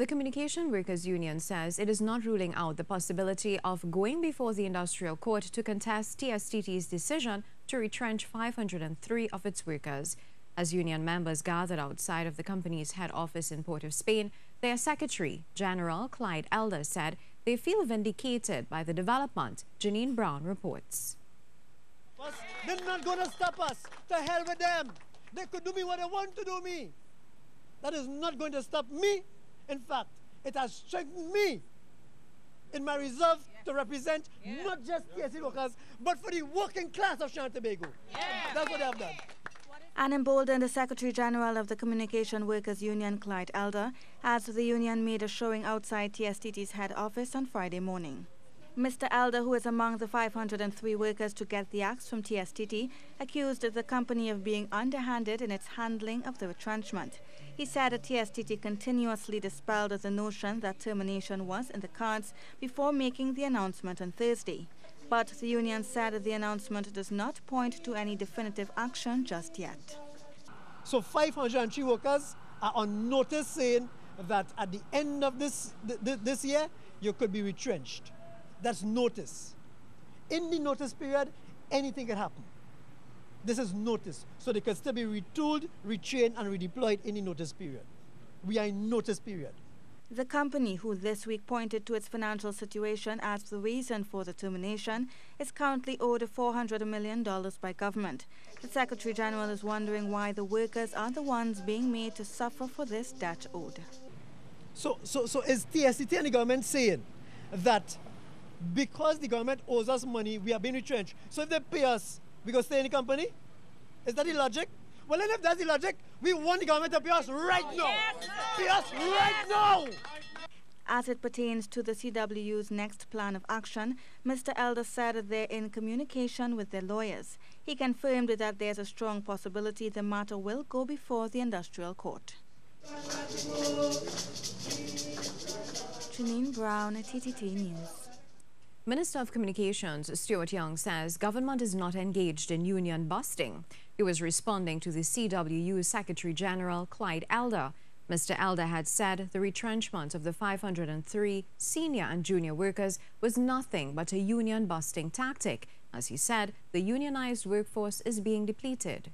The Communication Workers Union says it is not ruling out the possibility of going before the Industrial Court to contest TSTT's decision to retrench 503 of its workers. As union members gathered outside of the company's head office in Port of Spain, their Secretary General Clyde Elder said they feel vindicated by the development. Janine Brown reports. They're not going to stop us. To hell with them. They could do me what they want to do me. That is not going to stop me. In fact, it has strengthened me in my resolve to represent not just TSTT workers, but for the working class of Trinidad and Tobago. That's what they have done. And emboldened the Secretary General of the Communication Workers Union, Clyde Elder, as the union made a showing outside TSTT's head office on Friday morning. Mr. Elder, who is among the 503 workers to get the axe from TSTT, accused the company of being underhanded in its handling of the retrenchment. He said that TSTT continuously dispelled the notion that termination was in the cards before making the announcement on Thursday. But the union said that the announcement does not point to any definitive action just yet. So 503 workers are on notice saying that at the end of this year, you could be retrenched. That's notice. In the notice period, anything can happen. This is notice. So they can still be retooled, retrained, and redeployed in the notice period. We are in notice period. The company, who this week pointed to its financial situation as the reason for the termination, is currently owed $400 million by government. The Secretary General is wondering why the workers are the ones being made to suffer for this debt owed. So is TSTT and the government saying that because the government owes us money, we are being retrenched? So if they pay us, we go stay in the company? Is that the logic? Well, then if that's the logic, we want the government to pay us right now. Yes, pay us right now! As it pertains to the CWU's next plan of action, Mr. Elder said that they're in communication with their lawyers. He confirmed that there's a strong possibility the matter will go before the Industrial Court. Janine Brown, TTT News. Minister of Communications Stuart Young says government is not engaged in union busting. He was responding to the CWU Secretary General Clyde Elder. Mr. Elder had said the retrenchment of the 503 senior and junior workers was nothing but a union busting tactic. As he said, the unionized workforce is being depleted.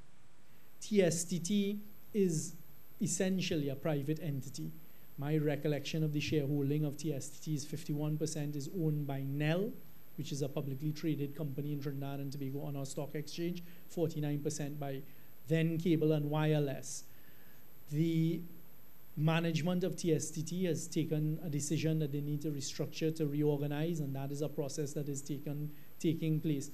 TSTT is essentially a private entity. My recollection of the shareholding of TSTT is 51% is owned by NEL, which is a publicly traded company in Trinidad and Tobago on our stock exchange, 49% by then Cable and Wireless. The management of TSTT has taken a decision that they need to restructure, to reorganize, and that is a process that is taking place.